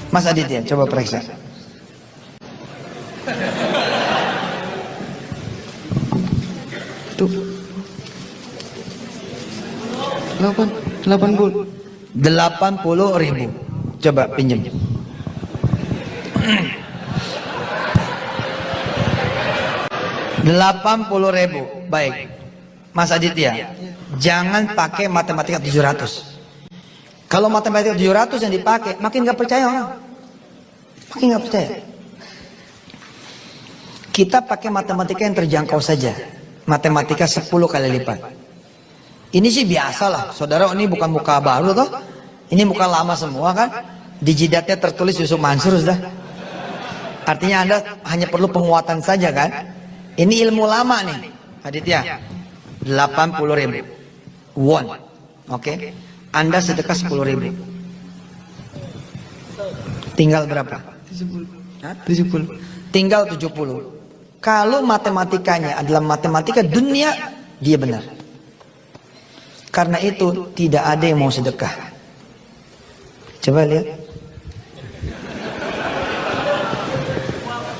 Mas Aditya, coba periksa. Tuh. 80.000. Coba pinjam. 80.000. Baik. Mas Aditya, jangan pakai matematika 700. Kalau matematika 700 yang dipakai, makin nggak percaya orang. Makin nggak percaya. Kita pakai matematika yang terjangkau saja. Matematika 10 kali lipat. Ini sih biasa lah, saudara. Ini bukan muka baru toh. Ini muka lama semua kan. Di jidatnya tertulis Yusuf Mansur sudah. Artinya Anda hanya perlu penguatan saja kan. Ini ilmu lama nih, Aditya. 80.000 won. Oke. Anda sedekah 10.000. Tinggal berapa? 70. Tinggal 70. Kalau matematikanya adalah matematika dunia, dia benar. Karena itu tidak ada yang mau sedekah. Coba lihat.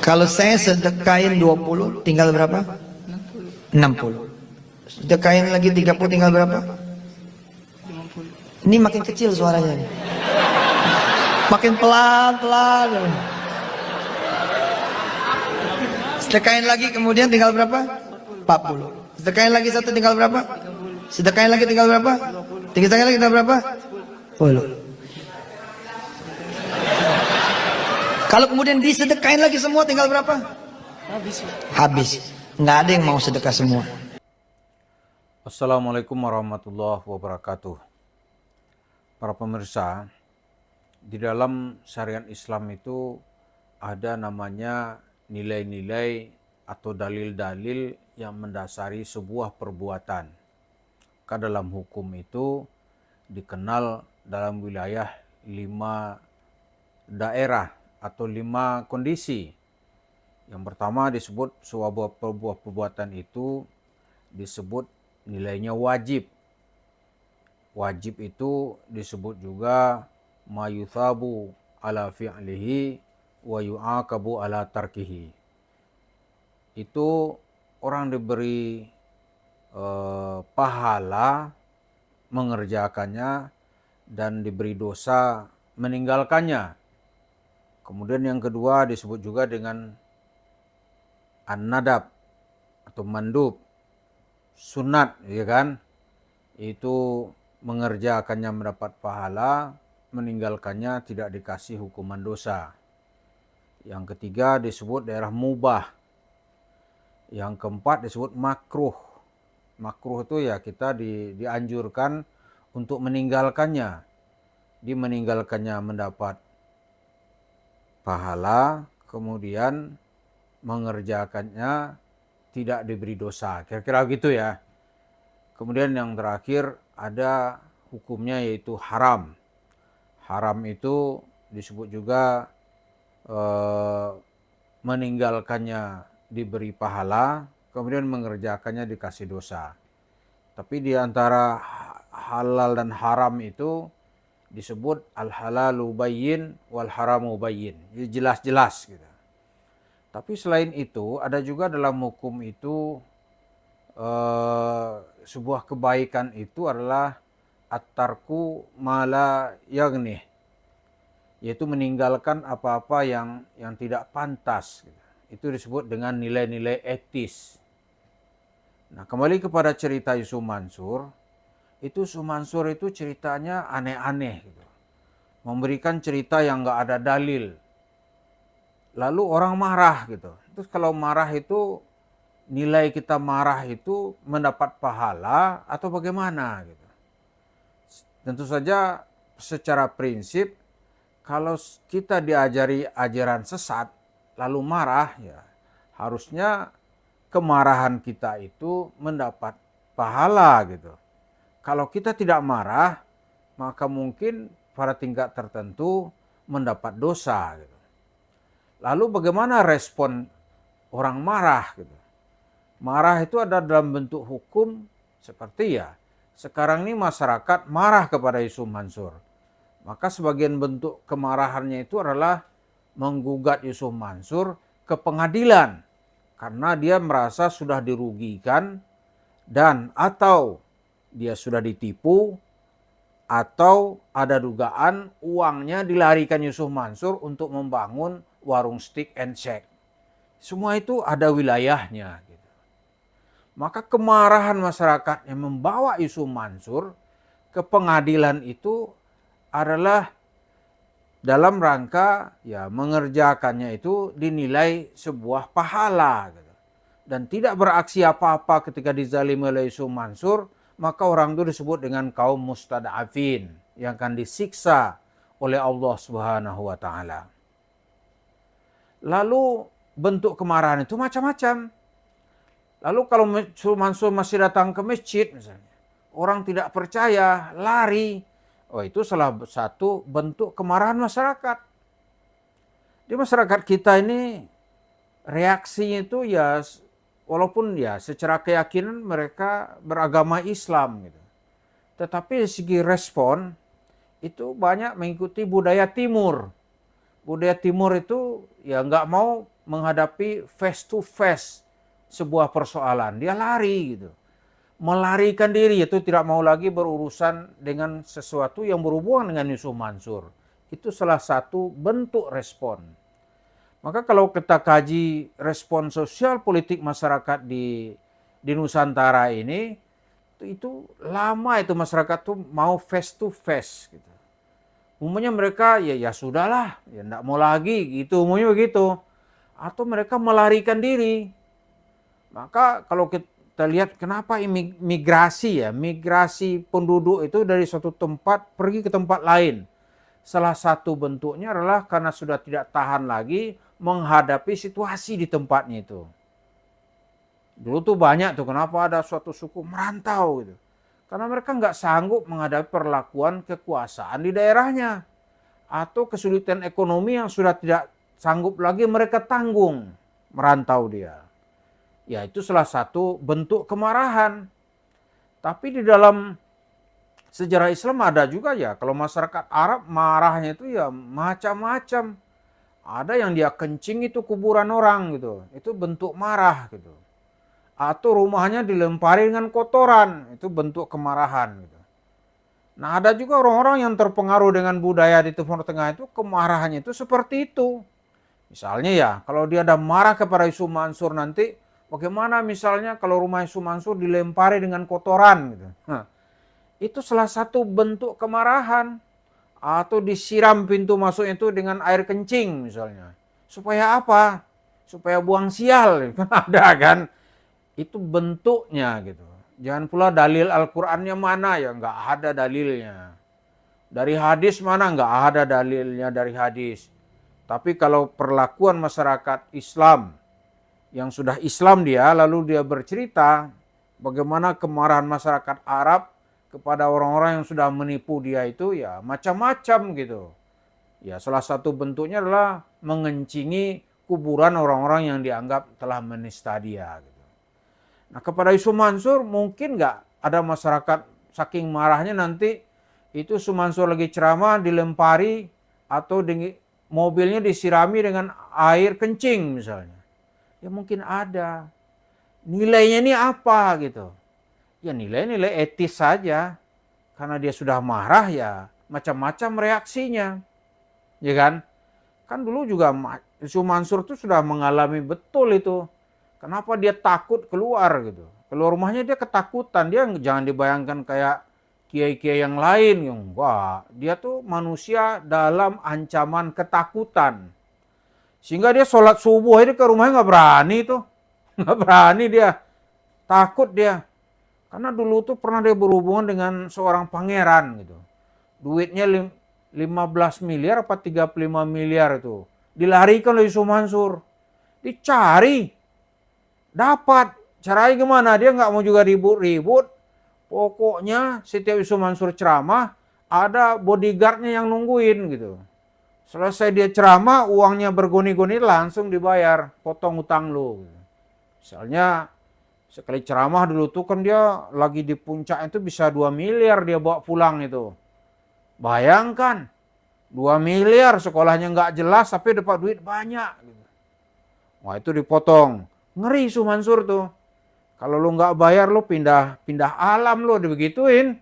Kalau saya sedekain 20, tinggal berapa? 60. Sedekain lagi 30, tinggal berapa? Ini makin kecil suaranya nih. Makin pelan-pelan. Sedekain lagi kemudian tinggal berapa? 40. Sedekain lagi satu tinggal berapa? Sedekain lagi tinggal berapa? Sedekain lagi tinggal berapa? 10. Kalau kemudian disedekain lagi semua tinggal berapa? Habis. Nggak ada yang mau sedekah semua. Assalamualaikum warahmatullahi wabarakatuh. Para pemirsa, di dalam syariat Islam itu ada namanya nilai-nilai atau dalil-dalil yang mendasari sebuah perbuatan. Maka dalam hukum itu dikenal dalam wilayah 5 daerah atau 5 kondisi. Yang pertama disebut sebuah perbuatan itu disebut nilainya wajib. Wajib itu disebut juga mayuthabu ala fi'lihi wa yu'aqabu ala tarkihi. Itu orang diberi pahala mengerjakannya dan diberi dosa meninggalkannya. Kemudian yang kedua disebut juga dengan an-nadab atau mandub, sunat, ya kan? Itu mengerjakannya mendapat pahala, meninggalkannya tidak dikasih hukuman dosa. Yang ketiga disebut daerah mubah. Yang keempat disebut makruh. Makruh itu ya kita dianjurkan untuk meninggalkannya. Di meninggalkannya mendapat pahala, kemudian mengerjakannya tidak diberi dosa. Kira-kira gitu ya. Kemudian yang terakhir ada hukumnya yaitu haram. Haram itu disebut juga meninggalkannya diberi pahala, kemudian mengerjakannya dikasih dosa. Tapi di antara halal dan haram itu disebut al-halalu bayyin wal haramu bayyin. Jelas-jelas gitu. Tapi selain itu ada juga dalam hukum itu sebuah kebaikan itu adalah at-tarku mala yaghnih, yaitu meninggalkan apa-apa yang tidak pantas gitu. Itu disebut dengan nilai-nilai etis. Nah, kembali kepada cerita Yusuf Mansur, itu Yusuf Mansur itu ceritanya aneh-aneh gitu. Memberikan cerita yang nggak ada dalil. Lalu orang marah gitu. Terus kalau marah itu, nilai kita marah itu mendapat pahala atau bagaimana gitu. Tentu saja secara prinsip kalau kita diajari ajaran sesat lalu marah, ya harusnya kemarahan kita itu mendapat pahala gitu. Kalau kita tidak marah, maka mungkin pada tingkat tertentu mendapat dosa gitu. Lalu bagaimana respon orang marah gitu? Marah itu ada dalam bentuk hukum seperti ya sekarang ini masyarakat marah kepada Yusuf Mansur. Maka sebagian bentuk kemarahannya itu adalah menggugat Yusuf Mansur ke pengadilan karena dia merasa sudah dirugikan dan atau dia sudah ditipu atau ada dugaan uangnya dilarikan Yusuf Mansur untuk membangun warung steak and shake. Semua itu ada wilayahnya. Gitu. Maka kemarahan masyarakat yang membawa Yusuf Mansur ke pengadilan itu adalah dalam rangka ya mengerjakannya itu dinilai sebuah pahala. Gitu. Dan tidak beraksi apa-apa ketika dizalimi oleh Yusuf Mansur, maka orang itu disebut dengan kaum mustad'afin yang akan disiksa oleh Allah Subhanahu wa taala. Lalu bentuk kemarahan itu macam-macam. Lalu kalau Yusuf Mansur masih datang ke masjid misalnya, orang tidak percaya, lari. Oh, itu salah satu bentuk kemarahan masyarakat. Di masyarakat kita ini reaksinya itu ya walaupun ya secara keyakinan mereka beragama Islam gitu. Tetapi dari segi respon itu banyak mengikuti budaya timur. Budaya timur itu ya nggak mau menghadapi face to face sebuah persoalan. Dia lari gitu. Melarikan diri itu tidak mau lagi berurusan dengan sesuatu yang berhubungan dengan Yusuf Mansur. Itu salah satu bentuk respon. Maka kalau kita kaji respon sosial politik masyarakat di Nusantara ini, itu lama itu masyarakat tuh mau face to face gitu. Umumnya mereka ya sudahlah, ya enggak mau lagi gitu, umumnya begitu. Atau mereka melarikan diri. Maka kalau kita lihat kenapa migrasi penduduk itu dari suatu tempat pergi ke tempat lain. Salah satu bentuknya adalah karena sudah tidak tahan lagi menghadapi situasi di tempatnya itu. Dulu tuh banyak tuh kenapa ada suatu suku merantau gitu. Karena mereka nggak sanggup menghadapi perlakuan kekuasaan di daerahnya. Atau kesulitan ekonomi yang sudah tidak sanggup lagi mereka tanggung merantau dia. Ya itu salah satu bentuk kemarahan. Tapi di dalam sejarah Islam ada juga ya, kalau masyarakat Arab marahnya itu ya macam-macam. Ada yang dia kencing itu kuburan orang gitu, itu bentuk marah gitu. Atau rumahnya dilempari dengan kotoran, itu bentuk kemarahan gitu. Nah ada juga orang-orang yang terpengaruh dengan budaya di Timur Tengah itu kemarahannya itu seperti itu. Misalnya ya, kalau dia ada marah kepada Yusuf Mansur nanti, bagaimana misalnya kalau rumah Yusuf Mansur dilempari dengan kotoran gitu. Nah, itu salah satu bentuk kemarahan. Atau disiram pintu masuknya itu dengan air kencing misalnya. Supaya apa? Supaya buang sial. Kan ada kan? Itu bentuknya gitu. Jangan pula dalil Al-Qur'annya mana ya, nggak ada dalilnya. Dari hadis mana nggak ada dalilnya dari hadis. Tapi kalau perlakuan masyarakat Islam yang sudah Islam dia, lalu dia bercerita bagaimana kemarahan masyarakat Arab kepada orang-orang yang sudah menipu dia itu ya macam-macam gitu. Ya salah satu bentuknya adalah mengencingi kuburan orang-orang yang dianggap telah menista dia. Gitu. Nah kepada Yusuf Mansur mungkin nggak ada masyarakat saking marahnya nanti itu Yusuf Mansur lagi ceramah dilempari atau mobilnya disirami dengan air kencing misalnya. Ya mungkin ada. Nilainya ini apa gitu. Ya nilai-nilai etis saja. Karena dia sudah marah ya macam-macam reaksinya. Ya kan? Kan dulu juga Yusuf Mansur itu sudah mengalami betul itu. Kenapa dia takut keluar gitu. Keluar rumahnya dia ketakutan. Dia jangan dibayangkan kayak kiai-kiai yang lain. Enggak. Dia tuh manusia dalam ancaman ketakutan. Sehingga dia sholat subuh ini ke rumahnya nggak berani tuh. Nggak berani dia. Takut dia. Karena dulu tuh pernah dia berhubungan dengan seorang pangeran gitu. Duitnya 15 miliar apa 35 miliar itu. Dilarikan oleh Yusuf Mansur. Dicari. Dapat. Caranya gimana? Dia nggak mau juga ribut-ribut. Pokoknya setiap Yusuf Mansur ceramah, ada bodyguardnya yang nungguin gitu. Selesai dia ceramah, uangnya bergoni-goni langsung dibayar. Potong utang lu. Misalnya sekali ceramah dulu tuh kan dia lagi di puncak itu bisa 2 miliar dia bawa pulang itu. Bayangkan 2 miliar sekolahnya nggak jelas tapi dapat duit banyak. Gitu. Wah itu dipotong. Ngeri Yusuf Mansur tuh. Kalau lu nggak bayar lu pindah alam lu dibegituin.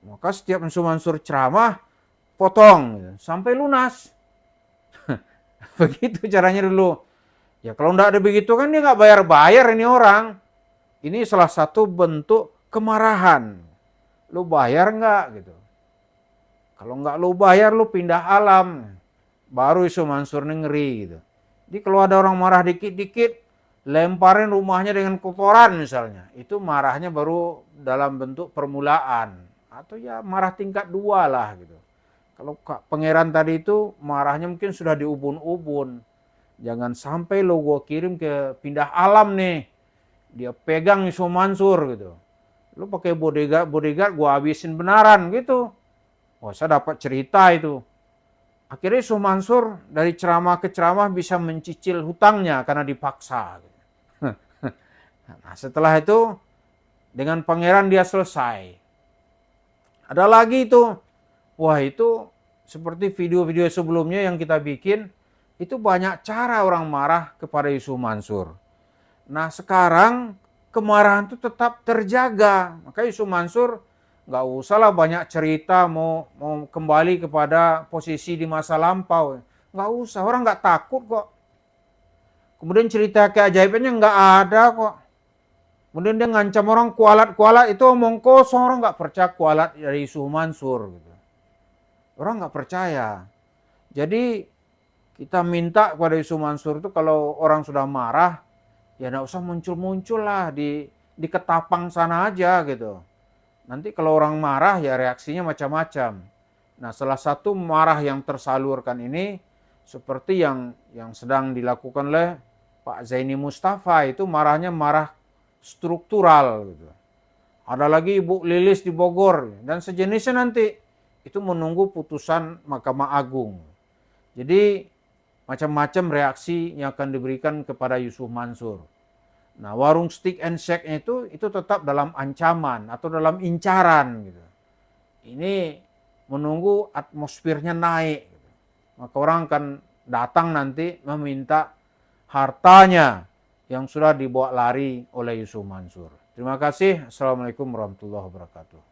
Maka setiap Yusuf Mansur ceramah potong gitu, sampai lunas. Begitu caranya dulu. Ya kalau nggak ada begitu kan dia nggak bayar ini orang. Ini salah satu bentuk kemarahan. Lu bayar nggak gitu. Kalau nggak lu bayar lu pindah alam. Baru Yusuf Mansur ngeri gitu. Jadi kalau ada orang marah dikit-dikit, lemparin rumahnya dengan kotoran misalnya. Itu marahnya baru dalam bentuk permulaan. Atau ya marah tingkat 2 lah gitu. Kalau pangeran tadi itu marahnya mungkin sudah diubun-ubun. Jangan sampai lo gue kirim ke pindah alam nih. Dia pegang Yusuf Mansur gitu. Lo pakai bodyguard gue habisin benaran gitu. Wah saya dapat cerita itu. Akhirnya Yusuf Mansur dari ceramah ke ceramah bisa mencicil hutangnya karena dipaksa. Nah, setelah itu dengan pangeran dia selesai. Ada lagi itu. Wah itu seperti video-video sebelumnya yang kita bikin. Itu banyak cara orang marah kepada Yusuf Mansur. Nah sekarang kemarahan itu tetap terjaga. Maka Yusuf Mansur nggak usahlah banyak cerita mau kembali kepada posisi di masa lampau. Nggak usah, orang nggak takut kok. Kemudian cerita keajaibannya nggak ada kok. Kemudian dia ngancam orang kualat itu omong kosong, orang nggak percaya kualat dari Yusuf Mansur. Gitu. Orang nggak percaya. Jadi kita minta kepada Yusuf Mansur itu kalau orang sudah marah, ya nggak usah muncul-muncul lah di ketapang sana aja gitu. Nanti kalau orang marah ya reaksinya macam-macam. Nah salah satu marah yang tersalurkan ini seperti yang sedang dilakukan oleh Pak Zaini Mustafa itu marahnya marah struktural gitu. Ada lagi Ibu Lilis di Bogor dan sejenisnya nanti itu menunggu putusan Mahkamah Agung. Jadi macam-macam reaksi yang akan diberikan kepada Yusuf Mansur. Nah, warung stick and shake itu tetap dalam ancaman atau dalam incaran gitu. Ini menunggu atmosfernya naik. Gitu. Maka orang akan datang nanti meminta hartanya yang sudah dibawa lari oleh Yusuf Mansur. Terima kasih. Assalamualaikum warahmatullahi wabarakatuh.